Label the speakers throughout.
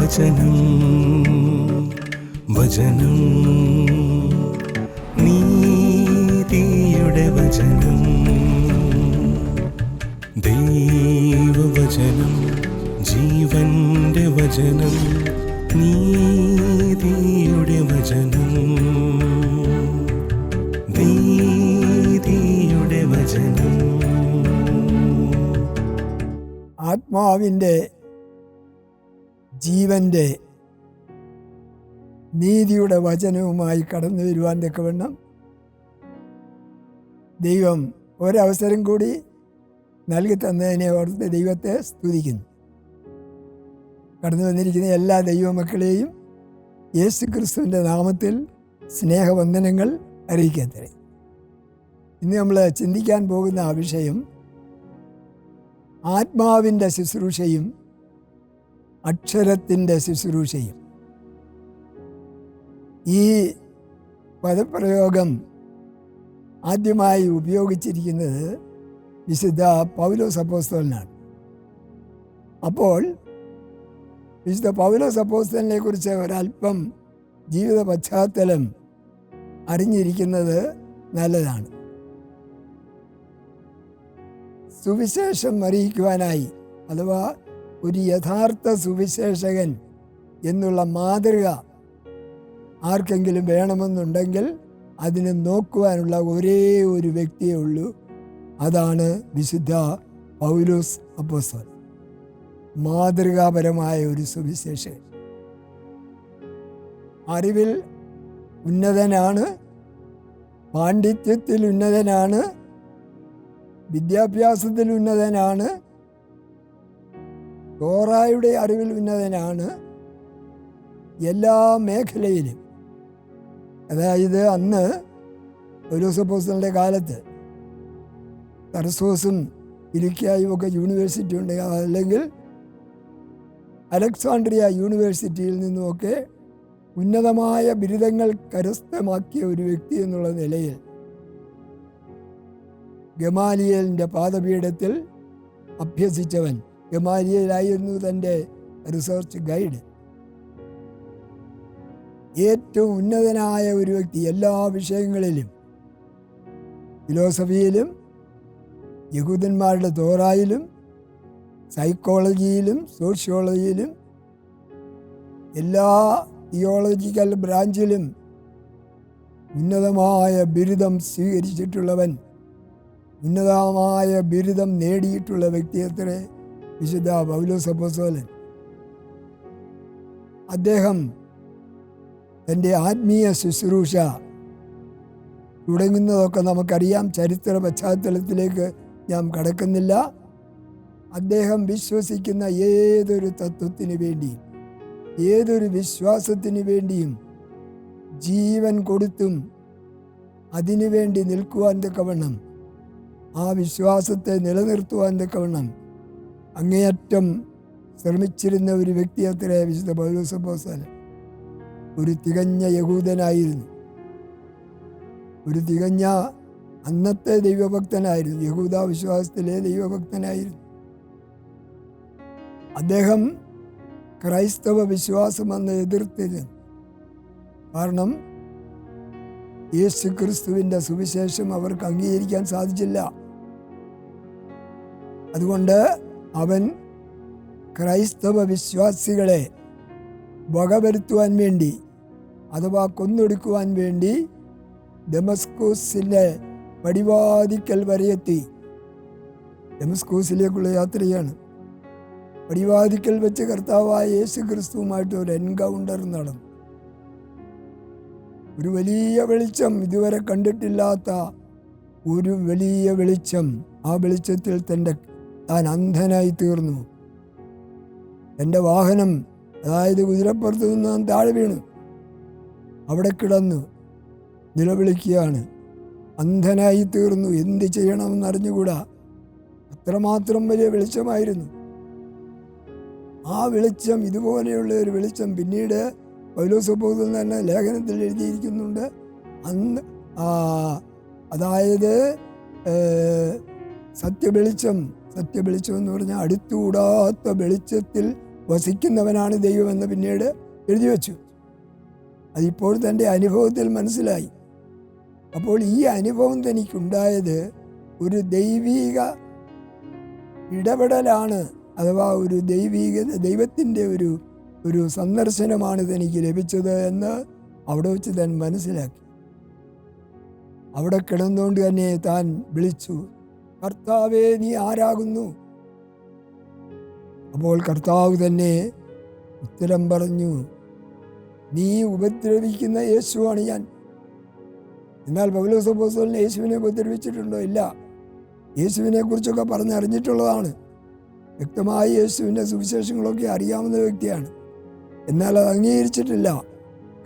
Speaker 1: വചനം വചനം നീതിയുടെ വചനം ദൈവവചനം ജീവന്റെ വചനം നീതിയുടെ വചനം നീതിയുടെ വചനം.
Speaker 2: ആത്മാവിൻ്റെ ജീവൻ്റെ നീതിയുടെ വചനവുമായി കടന്നു വരുവാൻ തക്കവണ്ണം ദൈവം ഒരവസരം കൂടി നൽകി തന്നതിനെ ഓർത്ത് ദൈവത്തെ സ്തുതിക്കുന്നു. കടന്നു വന്നിരിക്കുന്ന എല്ലാ ദൈവമക്കളെയും യേശു ക്രിസ്തുവിൻ്റെ നാമത്തിൽ സ്നേഹവന്ദനങ്ങൾ അറിയിക്കത്തേ. ഇന്ന് നമ്മൾ ചിന്തിക്കാൻ പോകുന്ന ആ വിഷയം ആത്മാവിൻ്റെ ശുശ്രൂഷയും അക്ഷരത്തിൻ്റെ ശുശ്രൂഷയും. ഈ പദപ്രയോഗം ആദ്യമായി ഉപയോഗിച്ചിരിക്കുന്നത് വിശുദ്ധ പൗലോസ് അപ്പോസ്തലനാണ്. അപ്പോൾ വിശുദ്ധ പൗലോസ് അപ്പോസ്തലനെ കുറിച്ച് ഒരല്പം ജീവിത പശ്ചാത്തലം അറിഞ്ഞിരിക്കുന്നത് നല്ലതാണ്. സുവിശേഷം അറിയിക്കുവാനായി അഥവാ ഒരു യഥാർത്ഥ സുവിശേഷകൻ എന്നുള്ള മാതൃക ആർക്കെങ്കിലും വേണമെന്നുണ്ടെങ്കിൽ അതിനെ നോക്കുവാനുള്ള ഒരേ ഒരു വ്യക്തിയേ ഉള്ളൂ. അതാണ് വിശുദ്ധ പൗലോസ് അപ്പോസ്തലൻ. മാതൃകാപരമായ ഒരു സുവിശേഷകൻ. അറിവിൽ ഉന്നതനാണ്, പാണ്ഡിത്യത്തിൽ ഉന്നതനാണ്, വിദ്യാഭ്യാസത്തിൽ ഉന്നതനാണ്, തോറായുടെ അറിവിൽ ഉന്നതനാണ്. എല്ലാ മേഖലയിലും, അതായത് അന്ന് പൗലോസ് അപ്പോസ്തലന്റെ കാലത്ത് തർസോസും ഇലിക്കായും ഒക്കെ യൂണിവേഴ്സിറ്റി ഉണ്ട്, അല്ലെങ്കിൽ അലക്സാണ്ട്രിയ യൂണിവേഴ്സിറ്റിയിൽ നിന്നുമൊക്കെ ഉന്നതമായ ബിരുദങ്ങൾ കരസ്ഥമാക്കിയ ഒരു വ്യക്തി എന്നുള്ള നിലയിൽ ഗമാലിയേലിൻ്റെ പാദപീഠത്തിൽ അഭ്യസിച്ചവൻ. ഗമാലിയേലായിരുന്നു തൻ്റെ റിസർച്ച് ഗൈഡ്. ഏറ്റവും ഉന്നതനായ ഒരു വ്യക്തി എല്ലാ വിഷയങ്ങളിലും, ഫിലോസഫിയിലും യഹൂദന്മാരുടെ തോറായിലും സൈക്കോളജിയിലും സോഷ്യോളജിയിലും എല്ലാ തിയോളജിക്കൽ ബ്രാഞ്ചിലും ഉന്നതമായ ബിരുദം സ്വീകരിച്ചിട്ടുള്ളവൻ, ഉന്നതമായ ബിരുദം നേടിയിട്ടുള്ള വ്യക്തിയത്രേ വിശുദ്ധ പൗലോസ് അപ്പോസ്തലൻ. അദ്ദേഹം തൻ്റെ ആത്മീയ ശുശ്രൂഷ തുടങ്ങുന്നതൊക്കെ നമുക്കറിയാം. ചരിത്ര പശ്ചാത്തലത്തിലേക്ക് ഞാൻ കടക്കുന്നില്ല. അദ്ദേഹം വിശ്വസിക്കുന്ന ഏതൊരു തത്വത്തിന് വേണ്ടിയും ഏതൊരു വിശ്വാസത്തിന് വേണ്ടിയും ജീവൻ കൊടുത്തും അതിനുവേണ്ടി നിൽക്കുവാൻ തക്കവണ്ണം, ആ വിശ്വാസത്തെ നിലനിർത്തുവാൻ തക്കവണ്ണം അങ്ങേയറ്റം ശ്രമിച്ചിരുന്ന ഒരു വ്യക്തി അത്രേ വിശുദ്ധ പൗലോസ് അപ്പോസ്തലൻ. ഒരു തികഞ്ഞ യഹൂദനായിരുന്നു, ഒരു തികഞ്ഞ അന്നത്തെ ദൈവഭക്തനായിരുന്നു, യഹൂദ വിശ്വാസത്തിലെ ദൈവഭക്തനായിരുന്നു. അദ്ദേഹം ക്രൈസ്തവ വിശ്വാസം അന്ന് എതിർത്തിരുന്നു. കാരണം യേശു ക്രിസ്തുവിൻ്റെ സുവിശേഷം അവർക്ക് അംഗീകരിക്കാൻ സാധിച്ചില്ല. അതുകൊണ്ട് അവൻ ക്രൈസ്തവ വിശ്വാസികളെ വകവരുത്തുവാൻ വേണ്ടി അഥവാ കൊന്നൊടുക്കുവാൻ വേണ്ടി ദമസ്കൂസിൻ്റെ പടിവാതിക്കൽ വരെ എത്തി. ദമസ്കൂസിലേക്കുള്ള യാത്രയാണ്. പടിവാതിക്കൽ വെച്ച് കർത്താവായ യേശു ക്രിസ്തുവുമായിട്ട് ഒരു എൻകൗണ്ടർ നടന്നു. ഒരു വലിയ വെളിച്ചം, ഇതുവരെ കണ്ടിട്ടില്ലാത്ത ഒരു വലിയ വെളിച്ചം. ആ വെളിച്ചത്തിൽ താൻ അന്ധനായി തീർന്നു. തൻ്റെ വാഹനം, അതായത് കുതിരപ്പുറത്ത് നിന്ന് താൻ താഴെ വീണു. അവിടെ കിടന്നു നിലവിളിക്കുകയാണ്. അന്ധനായി തീർന്നു. എന്ത് ചെയ്യണമെന്നറിഞ്ഞുകൂടാ. അത്രമാത്രം വലിയ വെളിച്ചമായിരുന്നു. ആ വെളിച്ചം, ഇതുപോലെയുള്ള ഒരു വെളിച്ചം പിന്നീട് പൗലോസ് അപ്പോസ്തലൻ തന്നെ ലേഖനത്തിൽ എഴുതിയിരിക്കുന്നുണ്ട്. അന്ന് അതായത് സത്യവെളിച്ചം എന്ന് പറഞ്ഞാൽ അടുത്തുകൂടാത്ത വെളിച്ചത്തിൽ വസിക്കുന്നവനാണ് ദൈവമെന്ന് പിന്നീട് എഴുതി വച്ചു. അതിപ്പോൾ തൻ്റെ അനുഭവത്തിൽ മനസ്സിലായി. അപ്പോൾ ഈ അനുഭവം തനിക്കുണ്ടായത് ഒരു ദൈവീക ഇടപെടലാണ്, അഥവാ ഒരു ദൈവത്തിൻ്റെ ഒരു സന്ദർശനമാണ് തനിക്ക് ലഭിച്ചത് എന്ന് അവിടെ വെച്ച് താൻ മനസ്സിലാക്കി. അവിടെ കിടന്നുകൊണ്ട് തന്നെ താൻ വിളിച്ചു, കർത്താവേ, നീ ആരാകുന്നു? അപ്പോൾ കർത്താവ് തന്നെ ഉത്തരം പറഞ്ഞു, നീ ഉപദ്രവിക്കുന്ന യേശുവാണ് ഞാൻ. എന്നാൽ പൗലോസ് അപ്പോസ്തലൻ യേശുവിനെ ഉപദ്രവിച്ചിട്ടുണ്ടോ? ഇല്ല. യേശുവിനെ കുറിച്ചൊക്കെ പറഞ്ഞറിഞ്ഞിട്ടുള്ളതാണ്. വ്യക്തമായി യേശുവിൻ്റെ സുവിശേഷങ്ങളൊക്കെ അറിയാവുന്ന വ്യക്തിയാണ്. എന്നാൽ അത് അംഗീകരിച്ചിട്ടില്ല.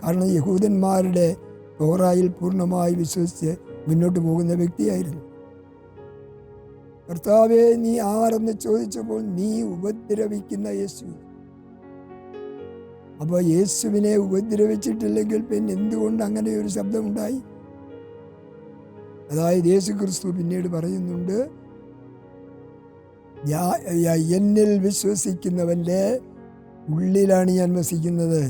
Speaker 2: കാരണം യഹൂദന്മാരുടെ തോറായിൽ പൂർണ്ണമായി വിശ്വസിച്ച് മുന്നോട്ട് പോകുന്ന വ്യക്തിയായിരുന്നു. കർത്താവേ, നീ ആരെന്ന് ചോദിച്ചപ്പോൾ നീ ഉപദ്രവിക്കുന്ന യേശു. അപ്പോൾ യേശുവിനെ ഉപദ്രവിച്ചിട്ടില്ലെങ്കിൽ പിന്നെ എന്തുകൊണ്ട് അങ്ങനെ ഒരു ശബ്ദമുണ്ടായി? അതായത് യേശു ക്രിസ്തു പിന്നീട് പറയുന്നുണ്ട്, എന്നിൽ വിശ്വസിക്കുന്നവൻ്റെ ഉള്ളിലാണ് ഞാൻ വസിക്കുന്നത്,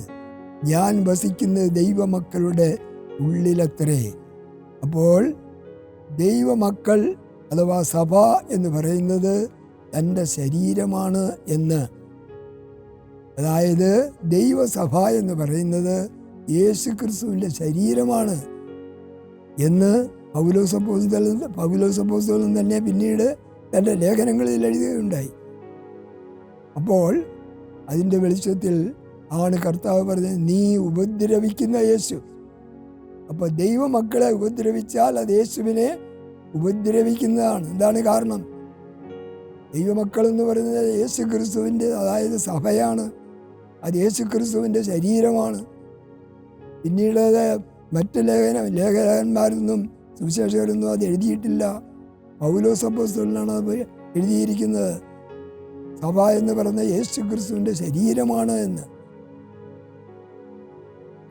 Speaker 2: ഞാൻ വസിക്കുന്നത് ദൈവമക്കളുടെ ഉള്ളിലത്രേ. അപ്പോൾ ദൈവമക്കൾ അഥവാ സഭ എന്ന് പറയുന്നത് തൻ്റെ ശരീരമാണ് എന്ന്, അതായത് ദൈവസഭ എന്ന് പറയുന്നത് യേശു ക്രിസ്തുവിൻ്റെ ശരീരമാണ് എന്ന് പൗലോസ് അപ്പോസ്തലൻ തന്നെ പിന്നീട് തൻ്റെ ലേഖനങ്ങളിൽ എഴുതുകയുണ്ടായി. അപ്പോൾ അതിൻ്റെ വെളിച്ചത്തിൽ ആണ് കർത്താവ് പറഞ്ഞത്, നീ ഉപദ്രവിക്കുന്ന യേശു. അപ്പോൾ ദൈവമക്കളെ ഉപദ്രവിച്ചാൽ അത് യേശുവിനെ ഉപദ്രവിക്കുന്നതാണ്. എന്താണ് കാരണം? ദൈവമക്കൾ എന്ന് പറയുന്നത് യേശു ക്രിസ്തുവിൻ്റെ, അതായത് സഭയാണ്. അത് യേശു ക്രിസ്തുവിൻ്റെ ശരീരമാണ്. പിന്നീട് അത് മറ്റ് ലേഖകന്മാരൊന്നും സുവിശേഷകരൊന്നും അത് എഴുതിയിട്ടില്ല. പൗലോസ് അപ്പോസ്തലനാണ് അത് എഴുതിയിരിക്കുന്നത്. സഭ എന്ന് പറയുന്ന യേശു ക്രിസ്തുവിൻ്റെ ശരീരമാണ് എന്ന്.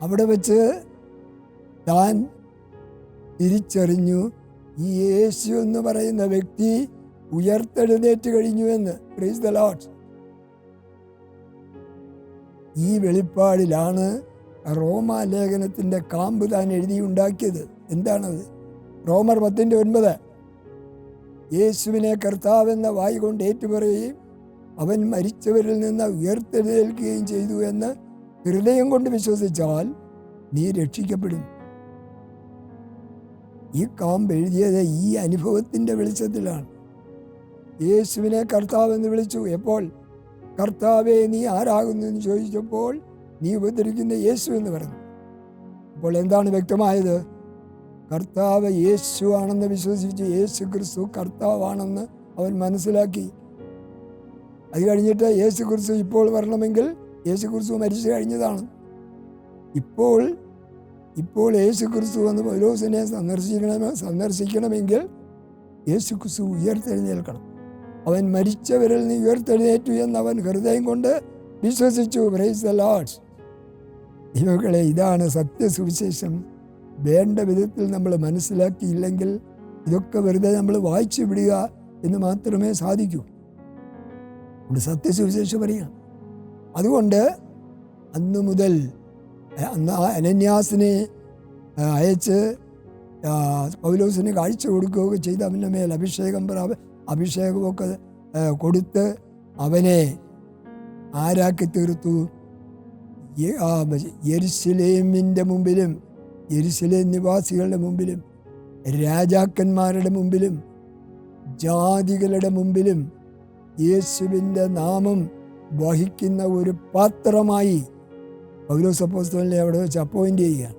Speaker 2: അവിടെ വെച്ച് താൻ തിരിച്ചറിഞ്ഞു, ഈ യേശു എന്ന് പറയുന്ന വ്യക്തി ഉയർത്തെഴുന്നേറ്റ് കഴിഞ്ഞുവെന്ന്. Praise the Lord. ഈ വെളിപ്പാടിലാണ് റോമാലേഖനത്തിൻ്റെ കാമ്പ് താൻ എഴുതിയുണ്ടാക്കിയത്. എന്താണത്? റോമർ 10:9, യേശുവിനെ കർത്താവെന്ന വായ് കൊണ്ട് ഏറ്റുപറയുകയും അവൻ മരിച്ചവരിൽ നിന്ന് ഉയർത്തെഴുന്നേൽക്കുകയും ചെയ്തു എന്ന് ഹൃദയം കൊണ്ട് വിശ്വസിച്ചാൽ നീ രക്ഷിക്കപ്പെടും. ഈ കാമ്പ് എഴുതിയത് ഈ അനുഭവത്തിൻ്റെ വെളിച്ചത്തിലാണ്. യേശുവിനെ കർത്താവെന്ന് വിളിച്ചു. എപ്പോൾ? കർത്താവേ, നീ ആരാകുന്നു എന്ന് ചോദിച്ചപ്പോൾ നീ ഉപദ്രവിക്കുന്ന യേശു എന്ന് പറഞ്ഞു. അപ്പോൾ എന്താണ് വ്യക്തമായത്? കർത്താവ് യേശു ആണെന്ന് വിശ്വസിച്ച് യേശു ക്രിസ്തു കർത്താവാണെന്ന് അവൻ മനസ്സിലാക്കി. അത് കഴിഞ്ഞിട്ട് യേശു ക്രിസ്തു ഇപ്പോൾ വരണമെങ്കിൽ യേശു ക്രിസ്തു മരിച്ചു കഴിഞ്ഞതാണ്. ഇപ്പോൾ യേശു ക്രിസ്തു വന്ന് പൗലോസിനെ സന്ദർശിക്കണമെങ്കിൽ യേശു ക്രിസ്തു ഉയർത്തെഴുന്നേൽക്കണം. അവൻ മരിച്ചവരിൽ നിന്ന് ഉയർത്തെഴുന്നേറ്റു എന്ന് അവൻ ഹൃദയം കൊണ്ട് വിശ്വസിച്ചു. Praise the Lord. ദൈവങ്ങളെ, ഇതാണ് സത്യസുവിശേഷം. വേണ്ട വിധത്തിൽ നമ്മൾ മനസ്സിലാക്കിയില്ലെങ്കിൽ ഇതൊക്കെ വെറുതെ നമ്മൾ വായിച്ചു വിടുക എന്ന് മാത്രമേ സാധിക്കൂ. സത്യസുവിശേഷം പറയുകയാണ്. അതുകൊണ്ട് അന്ന് മുതൽ അനന്യാസിനെ അയച്ച് പൗലോസിന് കാഴ്ച കൊടുക്കുകയൊക്കെ ചെയ്ത് അവൻ്റെ മേൽ അഭിഷേകമൊക്കെ കൊടുത്ത് അവനെ ആരാക്കി തീർത്തു. യെരുശലേമിൻ്റെ മുമ്പിലും യെരുശലേം നിവാസികളുടെ മുമ്പിലും രാജാക്കന്മാരുടെ മുമ്പിലും ജാതികളുടെ മുമ്പിലും യേശുവിൻ്റെ നാമം വഹിക്കുന്ന ഒരു പാത്രമായി പൗലോസ് അപ്പോസ്തലനെ അവിടെ വെച്ച് അപ്പോയിൻ്റ് ചെയ്യുകയാണ്.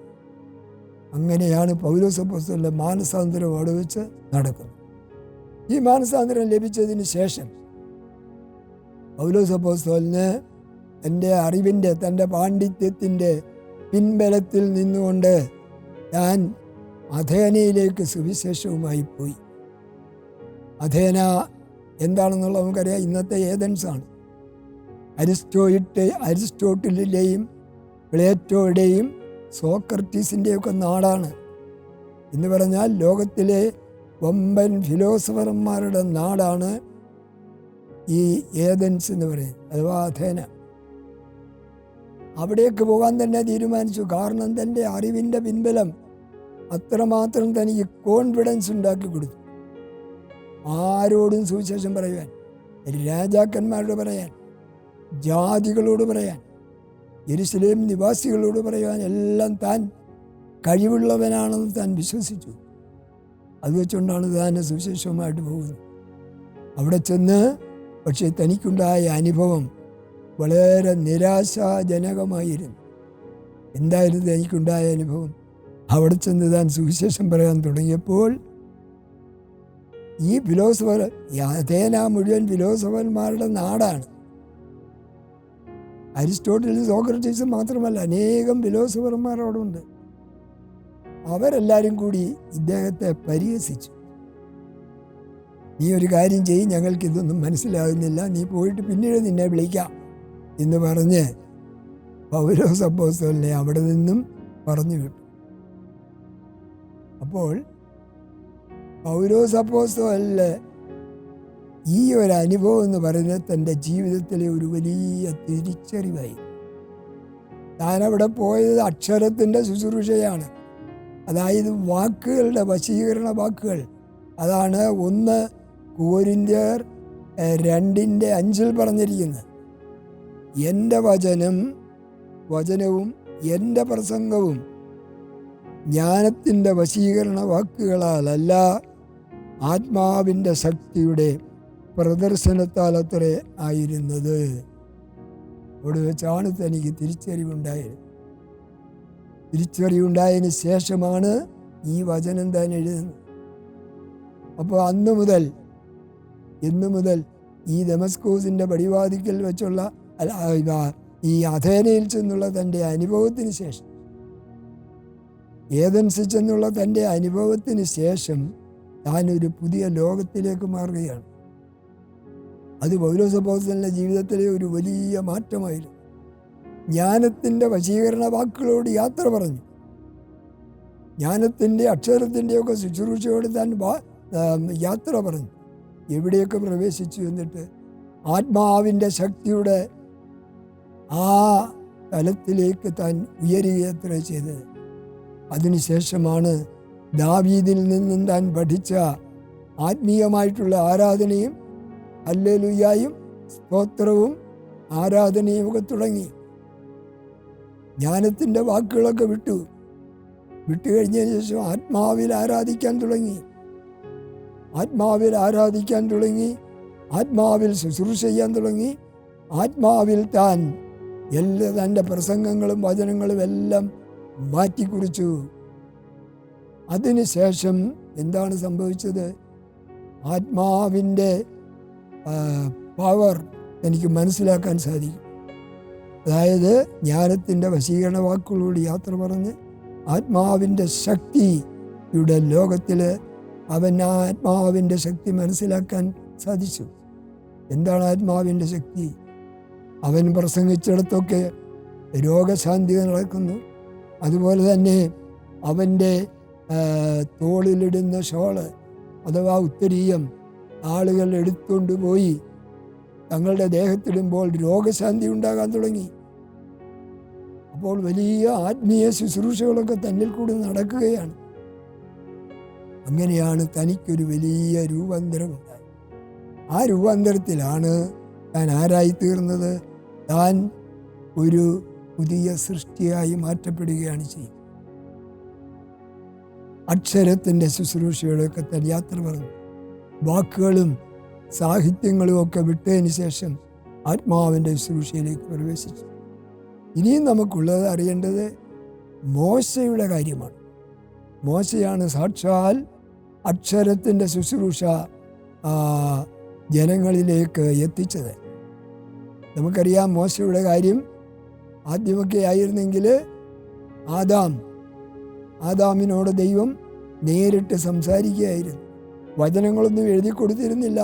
Speaker 2: അങ്ങനെയാണ് പൗലോസ് അപ്പോസ്തലൻ്റെ മാനസാന്തരം അവിടെ വെച്ച് നടക്കുന്നത്. ഈ മാനസാന്തരം ലഭിച്ചതിന് ശേഷം പൗലോസ് അപ്പോസ്തലന് തൻ്റെ അറിവിൻ്റെ, തൻ്റെ പാണ്ഡിത്യത്തിൻ്റെ പിൻബലത്തിൽ നിന്നുകൊണ്ട് താൻ അഥേനയിലേക്ക് സുവിശേഷവുമായി പോയി. അഥേന എന്താണെന്നുള്ളത് നമുക്കറിയാം. ഇന്നത്തെ ഏതൻസാണ്. അരിസ്റ്റോട്ടിലിൻ്റെയും പ്ലേറ്റോയുടെയും സോക്രട്ടീസിൻ്റെയൊക്കെ നാടാണ്. എന്ന് പറഞ്ഞാൽ ലോകത്തിലെ വമ്പൻ ഫിലോസഫർമാരുടെ നാടാണ് ഈ ഏതൻസ് എന്ന് പറയുന്നത്, അഥവാ അഥേന. അവിടേക്ക് പോകാൻ തന്നെ തീരുമാനിച്ചു. കാരണം തൻ്റെ അറിവിൻ്റെ പിൻബലം അത്രമാത്രം തനിക്ക് കോൺഫിഡൻസ് ഉണ്ടാക്കി കൊടുത്തു. ആരോടും സുവിശേഷം പറയുവാൻ, രാജാക്കന്മാരോട് പറയാൻ, ജാതികളോട് പറയാൻ, യെരുശലേം നിവാസികളോട് പറയുവാൻ എല്ലാം താൻ കഴിവുള്ളവനാണെന്ന് താൻ വിശ്വസിച്ചു. അത് വെച്ചുകൊണ്ടാണ് താൻ സുവിശേഷവുമായിട്ട് പോകുന്നത്. അവിടെ ചെന്ന് പക്ഷേ തനിക്കുണ്ടായ അനുഭവം വളരെ നിരാശാജനകമായിരുന്നു. എന്തായിരുന്നു തനിക്കുണ്ടായ അനുഭവം? അവിടെ ചെന്ന് താൻ സുവിശേഷം പറയാൻ തുടങ്ങിയപ്പോൾ ഈ ഫിലോസഫർ, അഥേന മുഴുവൻ ഫിലോസഫന്മാരുടെ നാടാണ്. അരിസ്റ്റോട്ടിലും സോക്രട്ടീസും മാത്രമല്ല, അനേകം ഫിലോസഫർമാർ അവിടെ ഉണ്ട്. അവരെല്ലാവരും കൂടി ഇദ്ദേഹത്തെ പരിഹസിച്ചു. നീ ഒരു കാര്യം ചെയ്യും, ഞങ്ങൾക്കിതൊന്നും മനസ്സിലാകുന്നില്ല, നീ പോയിട്ട് പിന്നീട് നിന്നെ വിളിക്കാം എന്ന് പറഞ്ഞ് പൗലോസ് അപ്പോസ്തലനെ അവിടെ നിന്നും പറഞ്ഞു വിട്ടു. അപ്പോൾ പൗലോസ് അപ്പോസ്തലന് ഈ ഒരു അനുഭവം എന്ന് പറയുന്നത് തൻ്റെ ജീവിതത്തിലെ ഒരു വലിയ തിരിച്ചറിവായി. താൻ അവിടെ പോയത് അക്ഷരത്തിൻ്റെ ശുശ്രൂഷയാണ്. അതായത് വാക്കുകളുടെ വശീകരണ വാക്കുകൾ. അതാണ് 1 കൊരിന്ത്യർ 2:5 പറഞ്ഞിരിക്കുന്നത്. എൻ്റെ വചനവും എൻ്റെ പ്രസംഗവും ജ്ഞാനത്തിൻ്റെ വശീകരണ വാക്കുകളാലല്ല, ആത്മാവിൻ്റെ ശക്തിയുടെ പ്രദർശനത്താൽ അത്രേ ആയിരുന്നത്. അവിടെ വെച്ചാണ് തനിക്ക് തിരിച്ചറിവുണ്ടായത്. തിരിച്ചറിവുണ്ടായതിന് ശേഷമാണ് ഈ വചനം താൻ എഴുതുന്നത്. അപ്പോൾ അന്നു മുതൽ ഈ ദമസ്കോസിൻ്റെ പടിവാതിക്കൽ വെച്ചുള്ള ഈ അഥേനയിൽ ചെന്നുള്ള തൻ്റെ അനുഭവത്തിന് ശേഷം, ഏഥൻസിൽ ചെന്നുള്ള തൻ്റെ അനുഭവത്തിന് ശേഷം താൻ ഒരു പുതിയ ലോകത്തിലേക്ക് മാറുകയാണ്. അത് പൗലോസ് അപ്പോസ്തലന്റെ ജീവിതത്തിലെ ഒരു വലിയ മാറ്റമായിരുന്നു. ജ്ഞാനത്തിൻ്റെ വശീകരണ വാക്കുകളോട് യാത്ര പറഞ്ഞു. ജ്ഞാനത്തിൻ്റെ അക്ഷരത്തിൻ്റെയൊക്കെ ശുശ്രൂഷയോട് താൻ യാത്ര പറഞ്ഞു. എവിടെയൊക്കെ പ്രവേശിച്ചു എന്നിട്ട് ആത്മാവിൻ്റെ ശക്തിയുടെ ആ തലത്തിലേക്ക് താൻ ഉയരുകയത്ര ചെയ്തത്. അതിനുശേഷമാണ് ദാവീദിൽ നിന്നും താൻ പഠിച്ച ആത്മീയമായിട്ടുള്ള ആരാധനയും ഹല്ലേലൂയായും സ്തോത്രവും ആരാധനയും ഒക്കെ തുടങ്ങി. ജ്ഞാനത്തിൻ്റെ വാക്കുകളൊക്കെ വിട്ടുകഴിഞ്ഞതിന് ശേഷം ആത്മാവിൽ ആരാധിക്കാൻ തുടങ്ങി. ആത്മാവിൽ ശുശ്രൂഷ ചെയ്യാൻ തുടങ്ങി. ആത്മാവിൽ താൻ തൻ്റെ പ്രസംഗങ്ങളും വചനങ്ങളും എല്ലാം മാറ്റിക്കുറിച്ചു. അതിനുശേഷം എന്താണ് സംഭവിച്ചത്? ആത്മാവിൻ്റെ പവർ എനിക്ക് മനസ്സിലാക്കാൻ സാധിക്കും. അതായത് ജ്ഞാനത്തിൻ്റെ വശീകരണ വാക്കുകളോട് യാത്ര പറഞ്ഞ് ആത്മാവിൻ്റെ ശക്തിയുടെ ലോകത്തിൽ അവൻ ആ ആത്മാവിൻ്റെ ശക്തി മനസ്സിലാക്കാൻ സാധിച്ചു. എന്താണ് ആത്മാവിൻ്റെ ശക്തി? അവൻ പ്രസംഗിച്ചിടത്തൊക്കെ രോഗശാന്തി നടക്കുന്നു. അതുപോലെ തന്നെ അവൻ്റെ തോളിലിടുന്ന ഷോള് അഥവാ ഉത്തരീയം ആളുകൾ എടുത്തുകൊണ്ട് പോയി തങ്ങളുടെ ദേഹത്തിടുമ്പോൾ രോഗശാന്തി ഉണ്ടാകാൻ തുടങ്ങി. അപ്പോൾ വലിയ ആത്മീയ ശുശ്രൂഷകളൊക്കെ തന്നിൽ കൂടി നടക്കുകയാണ്. അങ്ങനെയാണ് തനിക്കൊരു വലിയ രൂപാന്തരമുണ്ടായത്. ആ രൂപാന്തരത്തിലാണ് താൻ ആരായിത്തീർന്നത്. താൻ ഒരു പുതിയ സൃഷ്ടിയായി മാറ്റപ്പെടുകയാണ് ചെയ്യുന്നത്. അക്ഷരത്തിൻ്റെ ശുശ്രൂഷയോടൊക്കെ താൻ യാത്ര പറഞ്ഞു. വാക്കുകളും സാഹിത്യങ്ങളും ഒക്കെ വിട്ടതിന് ശേഷം ആത്മാവിൻ്റെ ശുശ്രൂഷയിലേക്ക് പ്രവേശിച്ചു. ഇനിയും നമുക്കുള്ളത് അറിയേണ്ടത് മോശയുടെ കാര്യമാണ്. മോശയാണ് സാക്ഷാൽ അക്ഷരത്തിൻ്റെ ശുശ്രൂഷ ജനങ്ങളിലേക്ക് എത്തിച്ചത്. നമുക്കറിയാം മോശയുടെ കാര്യം. ആദ്യമൊക്കെ ആയിരുന്നെങ്കിൽ ആദാമിനോട് ദൈവം നേരിട്ട് സംസാരിക്കുകയായിരുന്നു. വചനങ്ങളൊന്നും എഴുതി കൊടുത്തിരുന്നില്ല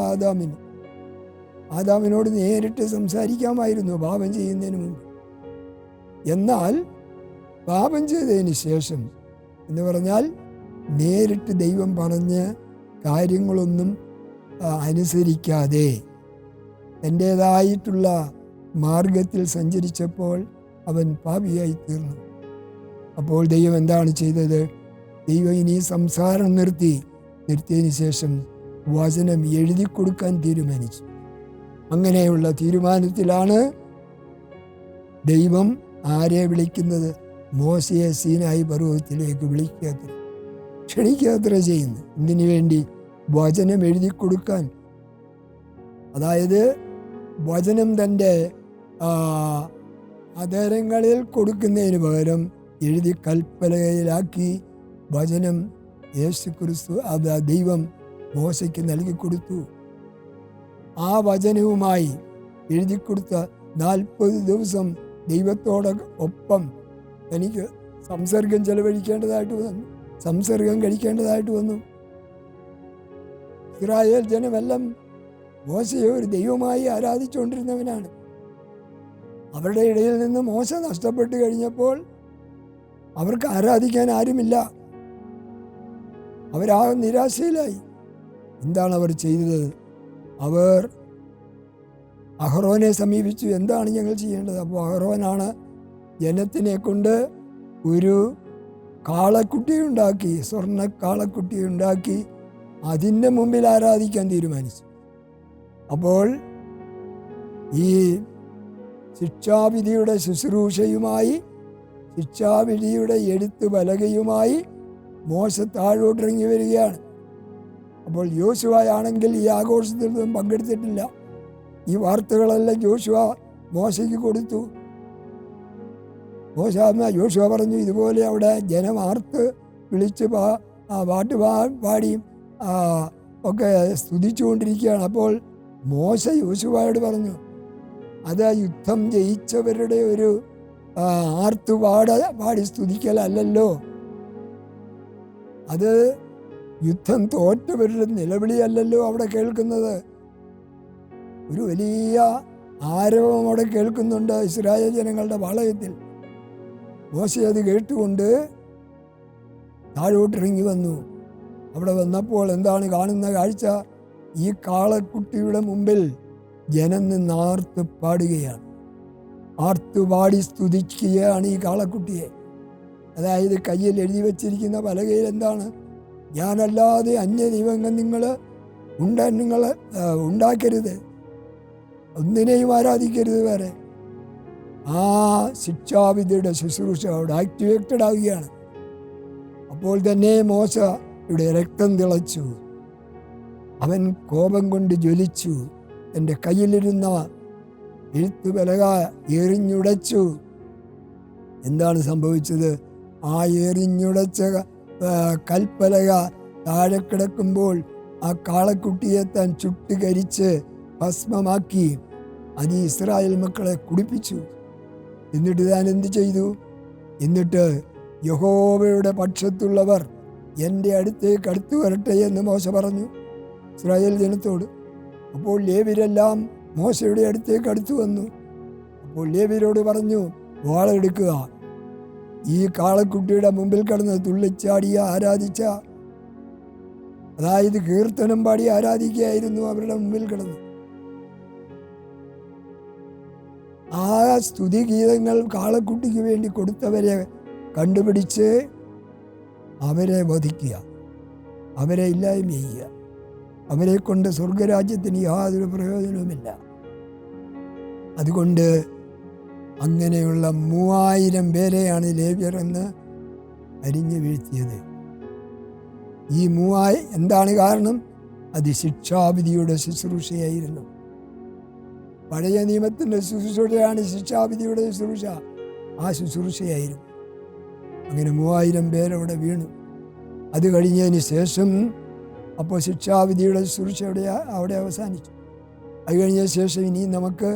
Speaker 2: ആദാമിനോട് നേരിട്ട് സംസാരിക്കാമായിരുന്നു പാപം ചെയ്യുന്നതിന് മുമ്പ്. എന്നാൽ പാപം ചെയ്തതിന് ശേഷം എന്ന് പറഞ്ഞാൽ നേരിട്ട് ദൈവം പറഞ്ഞ കാര്യങ്ങളൊന്നും അനുസരിക്കാതെ തൻ്റേതായിട്ടുള്ള മാർഗത്തിൽ സഞ്ചരിച്ചപ്പോൾ അവൻ പാപിയായി തീർന്നു. അപ്പോൾ ദൈവം എന്താണ് ചെയ്തത്? ദൈവം ഇനി സംസാരം നിർത്തിയതിന് ശേഷം വചനം എഴുതി കൊടുക്കാൻ തീരുമാനിച്ചു. അങ്ങനെയുള്ള തീരുമാനത്തിലാണ് ദൈവം ആരെ വിളിക്കുന്നത്? മോശയെ സീനായി പർവ്വതത്തിലേക്ക് ക്ഷണിക്കാത്ര ചെയ്യുന്നു. ഇതിനു വേണ്ടി വചനം എഴുതി കൊടുക്കാൻ. അതായത് വചനം തൻ്റെ അധരങ്ങളിൽ കൊടുക്കുന്നതിന് പകരം എഴുതി കൽപ്പലകയിലാക്കി വചനം യേശുക്രിസ്തു ദൈവം മോശയ്ക്ക് നൽകി കൊടുത്തു. ആ വചനവുമായി എഴുതി കൊടുത്ത 40 ദിവസം ദൈവത്തോടൊപ്പം തനിക്ക് സംസർഗം കഴിക്കേണ്ടതായിട്ട് വന്നു. ഇസ്രായേൽ ജനമെല്ലാം മോശയെ ഒരു ദൈവമായി ആരാധിച്ചുകൊണ്ടിരുന്നവനാണ്. അവരുടെ ഇടയിൽ നിന്ന് മോശ നഷ്ടപ്പെട്ടു കഴിഞ്ഞപ്പോൾ അവർക്ക് ആരാധിക്കാൻ ആരുമില്ല. അവരാകെ നിരാശയിലായി. എന്താണ് അവർ ചെയ്തത്? അവർ അഹ്റോനെ സമീപിച്ചു. എന്താണ് ഞങ്ങൾ ചെയ്യേണ്ടത്? അപ്പോൾ അഹ്റോനാണ് ജനത്തിനെ കൊണ്ട് ഒരു കാളക്കുട്ടിയുണ്ടാക്കി, സ്വർണ്ണ കാളക്കുട്ടിയുണ്ടാക്കി അതിൻ്റെ മുമ്പിൽ ആരാധിക്കാൻ തീരുമാനിച്ചു. അപ്പോൾ ഈ ശിക്ഷാവിധിയുടെ ശുശ്രൂഷയുമായി, ശിക്ഷാവിധിയുടെ എഴുത്ത് പലകയുമായി മോശ താഴോട്ടിറങ്ങി വരികയാണ്. അപ്പോൾ യോശുവയാണെങ്കിൽ ഈ ആഘോഷത്തിൽ നിന്നും പങ്കെടുത്തിട്ടില്ല. ഈ വാർത്തകളെല്ലാം മോശയ്ക്ക് കൊടുത്തു. യോശുവ പറഞ്ഞു, ഇതുപോലെ അവിടെ ജനം ആർത്ത് വിളിച്ച് പാട്ട് പാടിയും ഒക്കെ സ്തുതിച്ചുകൊണ്ടിരിക്കുകയാണ്. അപ്പോൾ മോശ യോശുവയോട് പറഞ്ഞു, അത് യുദ്ധം ജയിച്ചവരുടെ ഒരു പാടി സ്തുതിക്കലല്ലോ, അത് യുദ്ധം തോറ്റവരുടെ നിലവിളിയല്ലല്ലോ അവിടെ കേൾക്കുന്നത്. ഒരു വലിയ ആരവം അവിടെ കേൾക്കുന്നുണ്ട് ഇസ്രായേൽ ജനങ്ങളുടെ പാളയത്തിൽ. മോശ അത് കേട്ടുകൊണ്ട് താഴോട്ടിറങ്ങി വന്നു. അവിടെ വന്നപ്പോൾ എന്താണ് കാണുന്ന കാഴ്ച? ഈ കാളക്കുട്ടിയുടെ മുമ്പിൽ ജനം നിന്ന് ആർത്ത് പാടുകയാണ്. ആർത്തുപാടി സ്തുതിക്കുകയാണ് ഈ കാളക്കുട്ടിയെ. അതായത് കയ്യിൽ എഴുതി വച്ചിരിക്കുന്ന പലകയിൽ എന്താണ്? ഞാനല്ലാതെ അന്യ ദൈവങ്ങൾ നിങ്ങൾ ഉണ്ടാക്കരുത്, ഒന്നിനെയും ആരാധിക്കരുത് വേറെ. ആ ശിക്ഷാവിധിയുടെ ശുശ്രൂഷ അവിടെ ആക്ടിവേറ്റഡ് ആവുകയാണ്. അപ്പോൾ തന്നെ മോശയുടെ രക്തം തിളച്ചു. അവൻ കോപം കൊണ്ട് ജ്വലിച്ചു. എൻ്റെ കയ്യിലിരുന്ന എഴുത്തുപലക എറിഞ്ഞുടച്ചു. എന്താണ് സംഭവിച്ചത്? ആ എറിഞ്ഞുടച്ച കൽപ്പലക താഴെ കിടക്കുമ്പോൾ ആ കാളക്കുട്ടിയെ താൻ ചുട്ടുകരിച്ച് ഭസ്മമാക്കി അത് ഇസ്രായേൽ മക്കളെ കുടിപ്പിച്ചു. എന്നിട്ട് താൻ എന്ത് ചെയ്തു? എന്നിട്ട് യഹോവയുടെ പക്ഷത്തുള്ളവർ എൻ്റെ അടുത്തേക്ക് അടുത്തു വരട്ടെ എന്ന് മോശ പറഞ്ഞു ഇസ്രായേൽ ജനത്തോട്. അപ്പോൾ ലേവ്യരെല്ലാം മോശയുടെ അടുത്തേക്ക് അടുത്തു വന്നു. അപ്പോൾ ലേവ്യരോട് പറഞ്ഞു, വാളെടുക്കുക. ഈ കാളക്കുട്ടിയുടെ മുമ്പിൽ കിടന്ന് തുള്ളിച്ചാടിയ ആരാധിച്ച, അതായത് കീർത്തനം പാടി ആരാധിക്കുകയായിരുന്നു അവരുടെ മുമ്പിൽ കിടന്ന്. ആ സ്തുതിഗീതങ്ങൾ കാളക്കുട്ടിക്ക് വേണ്ടി കൊടുത്തവരെ കണ്ടുപിടിച്ച് അവരെ വധിക്കുക, അവരെ ഇല്ലായ്മ ചെയ്യുക. അവരെ കൊണ്ട് സ്വർഗരാജ്യത്തിന് യാതൊരു പ്രയോജനവുമില്ല. അതുകൊണ്ട് അങ്ങനെയുള്ള 3000 പേരെയാണ് ലേവ്യർ എന്ന് അരിഞ്ഞു വീഴ്ത്തിയത്. ഈ 3000 എന്താണ് കാരണം? അത് ശിക്ഷാവിധിയുടെ ശുശ്രൂഷയായിരുന്നു. പഴയ നിയമത്തിൻ്റെ ശുശ്രൂഷയാണ് ശിക്ഷാവിധിയുടെ ശുശ്രൂഷ. ആ ശുശ്രൂഷയായിരുന്നു. അങ്ങനെ 3000 പേരവിടെ വീണു. അത് കഴിഞ്ഞതിന് ശേഷം അപ്പോൾ ശിക്ഷാവിധിയുടെ ശുശ്രൂഷ അവിടെ അവസാനിച്ചു. അത് കഴിഞ്ഞ ശേഷം ഇനി നമുക്ക്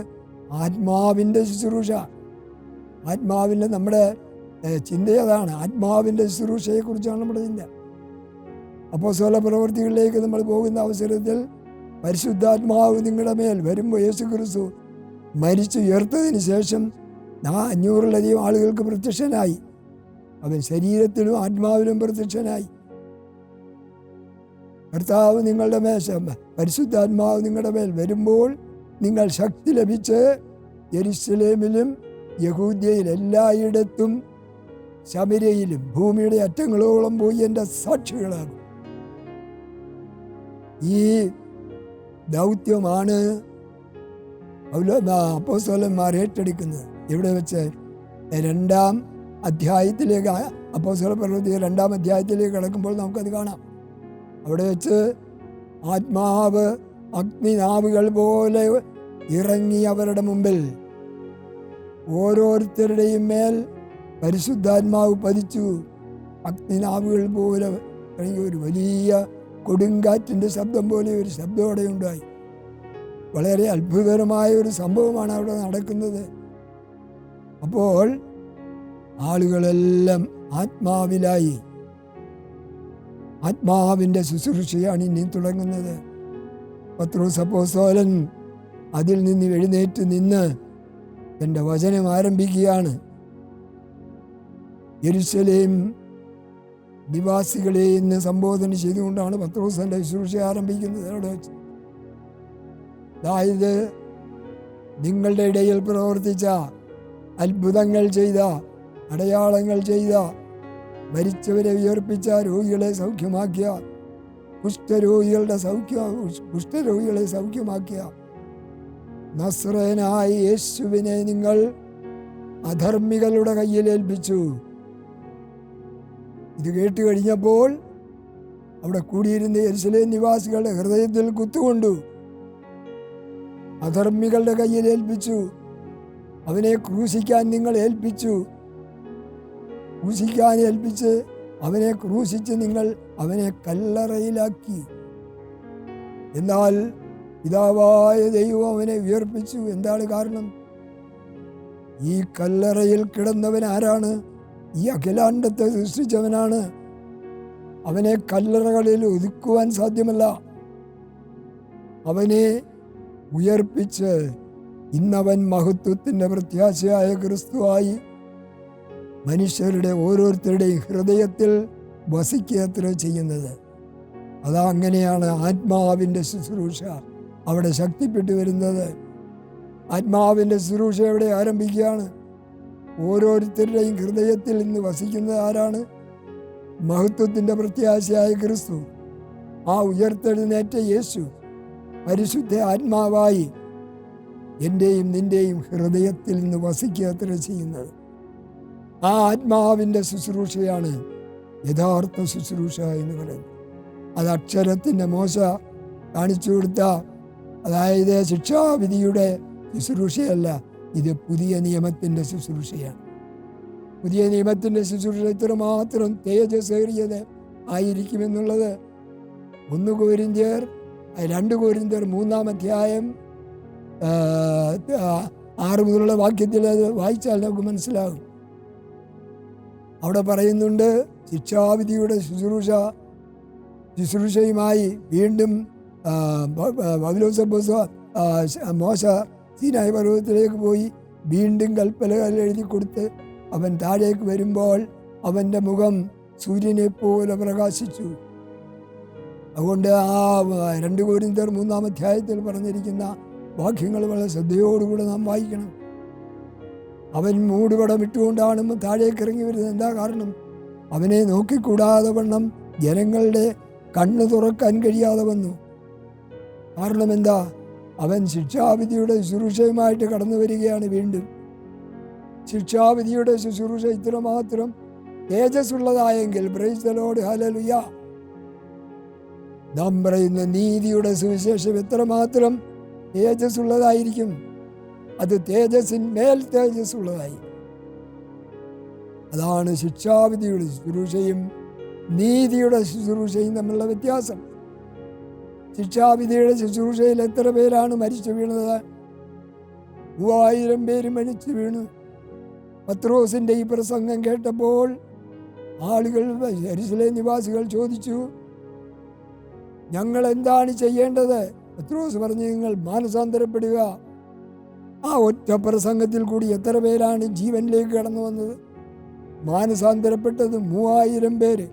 Speaker 2: ആത്മാവിൻ്റെ ശുശ്രൂഷ, ആത്മാവിൻ്റെ നമ്മുടെ ചിന്ത അതാണ്. ആത്മാവിൻ്റെ ശുശ്രൂഷയെക്കുറിച്ചാണ് നമ്മുടെ ചിന്ത. അപ്പോസ്തല പ്രവൃത്തികളിലേക്ക് നമ്മൾ പോകുന്ന അവസരത്തിൽ പരിശുദ്ധാത്മാവ് നിങ്ങളുടെ മേൽ വരുമ്പോൾ യേശുക്രിസ്തു മരിച്ചു ഉയർത്തതിന് ശേഷം 500-ലധികം ആളുകൾക്ക് പ്രത്യക്ഷനായി. അവൻ ശരീരത്തിലും ആത്മാവിലും പ്രത്യക്ഷനായി. കർത്താവ് നിങ്ങളുടെ പരിശുദ്ധാത്മാവ് നിങ്ങളുടെ മേൽ വരുമ്പോൾ നിങ്ങൾ ശക്തി ലഭിച്ച് യെരുശലേമിലും യഹൂദ്യയിൽ എല്ലായിടത്തും ശമര്യയിലും ഭൂമിയുടെ അറ്റങ്ങളോളം പോയി എൻ്റെ സാക്ഷികളാകും. ഈ ദൗത്യമാണ് അപ്പോസ്തലന്മാർ ഏറ്റെടുക്കുന്നത്. എവിടെ വെച്ച്? 2-ാം അധ്യായത്തിലേക്ക്, അപ്പോസ്തല പ്രവൃത്തി 2-ാം അധ്യായത്തിലേക്ക് കടക്കുമ്പോൾ നമുക്കത് കാണാം. അവിടെ വെച്ച് ആത്മാവ് അഗ്നിനാവുകൾ പോലെ ഇറങ്ങി അവരുടെ മുമ്പിൽ ഓരോരുത്തരുടെയും മേൽ പരിശുദ്ധാത്മാവ് പതിച്ചു. അഗ്നിനാവുകൾ പോലെ ഇറങ്ങി ഒരു വലിയ കൊടുങ്കാറ്റിൻ്റെ ശബ്ദം പോലെ ഒരു ശബ്ദം അവിടെ ഉണ്ടായി. വളരെ അത്ഭുതകരമായ ഒരു സംഭവമാണ് അവിടെ നടക്കുന്നത്. അപ്പോൾ ആളുകളെല്ലാം ആത്മാവിലായി. ആത്മാവിൻ്റെ ശുശ്രൂഷയാണ് ഇനി തുടങ്ങുന്നത്. പത്രോസ് അപ്പോസ്തലൻ അതിൽ നിന്ന് എഴുന്നേറ്റ് നിന്ന് എൻ്റെ വചനം ആരംഭിക്കുകയാണ്. യെരുശലേം നിവാസികളെ എന്ന് സംബോധന ചെയ്തുകൊണ്ടാണ് പത്രോസ് തൻ്റെ ശുശ്രൂഷ ആരംഭിക്കുന്നത്. അവിടെ വെച്ച് അതായത് നിങ്ങളുടെ ഇടയിൽ പ്രവർത്തിച്ച അത്ഭുതങ്ങൾ ചെയ്ത, അടയാളങ്ങൾ ചെയ്ത, മരിച്ചവരെ ഉയർപ്പിച്ച, രോഗികളെ സൗഖ്യമാക്കിയ, കുഷ്ഠരോഗികളെ സൗഖ്യമാക്കിയ നസ്രയനായ യേശുവിനെ നിങ്ങൾ അധർമ്മികളുടെ കയ്യിൽ ഏൽപ്പിച്ചു. ഇത് കേട്ട് കഴിഞ്ഞപ്പോൾ അവിടെ കൂടിയിരുന്ന യെരുശലേം നിവാസികളുടെ ഹൃദയത്തിൽ കുത്തുകൊണ്ടു. അധർമ്മികളുടെ കയ്യിൽ ഏൽപ്പിച്ചു. അവനെ ക്രൂശിക്കാൻ നിങ്ങൾ ഏൽപ്പിച്ചു. ക്രൂശിക്കാൻ ഏൽപ്പിച്ച് അവനെ ക്രൂശിച്ച് നിങ്ങൾ അവനെ കല്ലറയിലാക്കി. എന്നാൽ പിതാവായ ദൈവം അവനെ ഉയർപ്പിച്ചു. എന്താണ് കാരണം? ഈ കല്ലറയിൽ കിടന്നവൻ ആരാണ്? ഈ അഖിലാണ്ടത്തെ സൃഷ്ടിച്ചവനാണ്. അവനെ കല്ലറകളിൽ ഒതുക്കുവാൻ സാധ്യമല്ല. അവനെ ഉയർപ്പിച്ച് ഇന്നവൻ മഹത്വത്തിൻ്റെ പ്രത്യാശയായ ക്രിസ്തുവായി മനുഷ്യരുടെ ഓരോരുത്തരുടെയും ഹൃദയത്തിൽ വസിക്കുകയത്ര ചെയ്യുന്നത്. അങ്ങനെയാണ് ആത്മാവിൻ്റെ ശുശ്രൂഷ അവിടെ ശക്തിപ്പെട്ടു വരുന്നത്. ആത്മാവിൻ്റെ ശുശ്രൂഷ എവിടെ ആരംഭിക്കുകയാണ്? ഓരോരുത്തരുടെയും ഹൃദയത്തിൽ ഇന്ന് വസിക്കുന്നത് ആരാണ്? മഹത്വത്തിൻ്റെ പ്രത്യാശയായ ക്രിസ്തു, ആ ഉയർത്തെഴുന്നേറ്റ യേശു പരിശുദ്ധ ആത്മാവായി എൻ്റെയും നിൻ്റെയും ഹൃദയത്തിൽ നിന്ന് വസിക്കുകയത്ര ചെയ്യുന്നത്. ആ ആത്മാവിൻ്റെ ശുശ്രൂഷയാണ് യഥാർത്ഥ ശുശ്രൂഷ എന്ന് പറയുന്നത്. അത് അക്ഷരത്തിൻ്റെ മോശ കാണിച്ചു കൊടുത്ത, അതായത് ശിക്ഷാവിധിയുടെ ശുശ്രൂഷയല്ല, ഇത് പുതിയ നിയമത്തിൻ്റെ ശുശ്രൂഷയാണ്. പുതിയ നിയമത്തിൻ്റെ ശുശ്രൂഷ ഇത്രമാത്രം തേജസ്സേറിയത് ആയിരിക്കുമെന്നുള്ളത് 2 കൊരിന്ത്യർ 3-ാം അധ്യായം 6 മുതലുള്ള വാക്യത്തിൽ അത് വായിച്ചാൽ നമുക്ക് മനസ്സിലാകും. അവിടെ പറയുന്നുണ്ട്, ശിക്ഷാവിധിയുടെ ശുശ്രൂഷയുമായി വീണ്ടും മോശ സീനായി പർവ്വതത്തിലേക്ക് പോയി വീണ്ടും കൽപ്പനകൾ എഴുതി കൊടുത്ത് അവൻ താഴേക്ക് വരുമ്പോൾ അവൻ്റെ മുഖം സൂര്യനെ പോലെ പ്രകാശിച്ചു. അതുകൊണ്ട് ആ 2 കൊരിന്ത്യർ 3-ാം അധ്യായത്തിൽ പറഞ്ഞിരിക്കുന്ന വാക്യങ്ങൾ വളരെ ശ്രദ്ധയോടുകൂടെ നാം വായിക്കണം. അവൻ മൂടുപടം ഇട്ടുകൊണ്ടാണ് താഴേക്ക് ഇറങ്ങി വരുന്നത്. എന്താ കാരണം? അവനെ നോക്കിക്കൂടാതെ വണ്ണം ജനങ്ങളുടെ കണ്ണ് തുറക്കാൻ കഴിയാതെ വന്നു. കാരണം എന്താ? അവൻ ശിക്ഷാവിധിയുടെ ശുശ്രൂഷയുമായിട്ട് കടന്നു വരികയാണ്. വീണ്ടും ശിക്ഷാവിധിയുടെ ശുശ്രൂഷ ഇത്രമാത്രം തേജസ്സുള്ളതായെങ്കിൽ, പ്രൈസ് ദി ലോർഡ്, ഹല്ലേലൂയ, നാം പറയുന്ന നീതിയുടെ സുവിശേഷം എത്രമാത്രം തേജസ്സുള്ളതായിരിക്കും. അത് തേജസ്സിന്മേൽ തേജസ്സുള്ളതായി. അതാണ് ശിക്ഷാവിധിയുടെ ശുശ്രൂഷയും നീതിയുടെ ശുശ്രൂഷയും തമ്മിലുള്ള വ്യത്യാസം. ശിക്ഷാവിധിയുടെ ശുശ്രൂഷയിൽ എത്ര പേരാണ് മരിച്ചു വീണത്? 3000 പേര് മരിച്ചു വീണു. പത്രോസിൻ്റെ ഈ പ്രസംഗം കേട്ടപ്പോൾ ആളുകൾ, യെരുശലേം നിവാസികൾ ചോദിച്ചു, ഞങ്ങൾ എന്താണ് ചെയ്യേണ്ടത്? പത്രോസ് പറഞ്ഞു, നിങ്ങൾ മാനസാന്തരപ്പെടുക. ആ ഒറ്റ പ്രസംഗത്തിൽ കൂടി എത്ര പേരാണ് ജീവനിലേക്ക് കടന്നു വന്നത്? മാനസാന്തരപ്പെട്ടത് 3000 പേര്.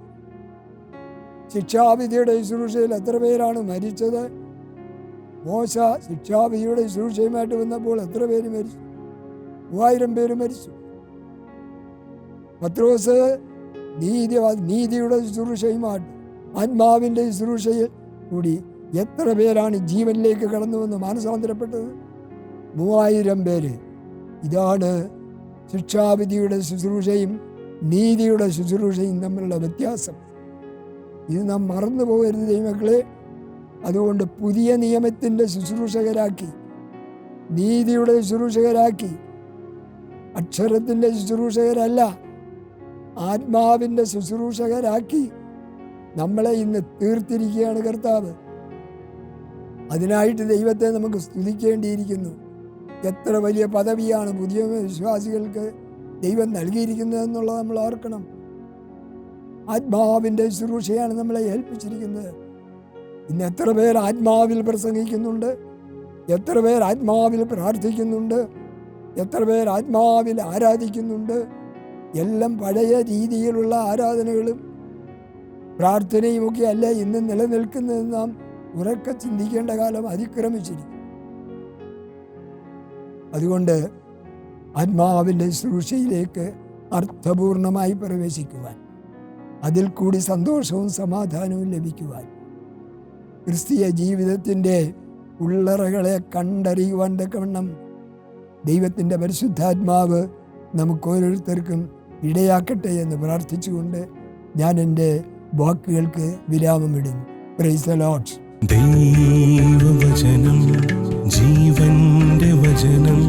Speaker 2: ശിക്ഷാവിധിയുടെ ശുശ്രൂഷയിൽ എത്ര പേരാണ് മരിച്ചത്? മോശ ശിക്ഷാവിധിയുടെ ശുശ്രൂഷയുമായിട്ട് വന്നപ്പോൾ എത്ര പേര് മരിച്ചു? 3000 പേര് മരിച്ചു. പത്രോസ് നീതിയുടെ ശുശ്രൂഷയുമായിട്ട് ആത്മാവിൻ്റെ ശുശ്രൂഷയിൽ കൂടി എത്ര പേരാണ് ജീവനിലേക്ക് കടന്നുവന്ന് മാനസാന്തരപ്പെട്ടത്? 3000 പേര്. ഇതാണ് ശിക്ഷാവിധിയുടെ ശുശ്രൂഷയും നീതിയുടെ ശുശ്രൂഷയും തമ്മിലുള്ള വ്യത്യാസം. ഇത് നാം മറന്നു പോകരുത് ദൈവമക്കളെ. അതുകൊണ്ട് പുതിയ നിയമത്തിൻ്റെ ശുശ്രൂഷകരാക്കി, നീതിയുടെ ശുശ്രൂഷകരാക്കി, അക്ഷരത്തിൻ്റെ ശുശ്രൂഷകരല്ല, ആത്മാവിൻ്റെ ശുശ്രൂഷകരാക്കി നമ്മളെ ഇന്ന് തീർത്തിരിക്കുകയാണ് കർത്താവ്. അതിനായിട്ട് ദൈവത്തെ നമുക്ക് സ്തുതിക്കേണ്ടിയിരിക്കുന്നു. എത്ര വലിയ പദവിയാണ് പുതിയ വിശ്വാസികൾക്ക് ദൈവം നൽകിയിരിക്കുന്നതെന്നുള്ളത് നമ്മൾ ഓർക്കണം. ആത്മാവിൻ്റെ ശുശ്രൂഷയാണ് നമ്മളെ ഏൽപ്പിച്ചിരിക്കുന്നത്. ഇന്ന് എത്ര പേർ ആത്മാവിൽ പ്രസംഗിക്കുന്നുണ്ട്, എത്ര പേർ ആത്മാവിൽ പ്രാർത്ഥിക്കുന്നുണ്ട്, എത്ര പേർ ആത്മാവിൽ ആരാധിക്കുന്നുണ്ട്. എല്ലാം പഴയ രീതിയിലുള്ള ആരാധനകളും പ്രാർത്ഥനയും ഒക്കെ അല്ല ഇന്ന് നിലനിൽക്കുന്നതെന്ന് നാം ഉറക്കെ ചിന്തിക്കേണ്ട കാലം അതിക്രമിച്ചിരിക്കും. അതുകൊണ്ട് ആത്മാവിൻ്റെ ശുശ്രൂഷയിലേക്ക് അർത്ഥപൂർണമായി പ്രവേശിക്കുവാൻ, അതിൽ കൂടി സന്തോഷവും സമാധാനവും ലഭിക്കുവാൻ, ക്രിസ്തീയ ജീവിതത്തിൻ്റെ ഉള്ളറകളെ കണ്ടറിയുവാൻ തക്കവണ്ണം ദൈവത്തിൻ്റെ പരിശുദ്ധാത്മാവ് നമുക്കോരോരുത്തർക്കും ഇടയാക്കട്ടെ എന്ന് പ്രാർത്ഥിച്ചുകൊണ്ട് ഞാൻ എൻ്റെ വാക്കുകൾക്ക് വിരാമമിടുന്നു. Praise the Lord.
Speaker 1: ദൈവവചനം ജീവന്റെ വചനം.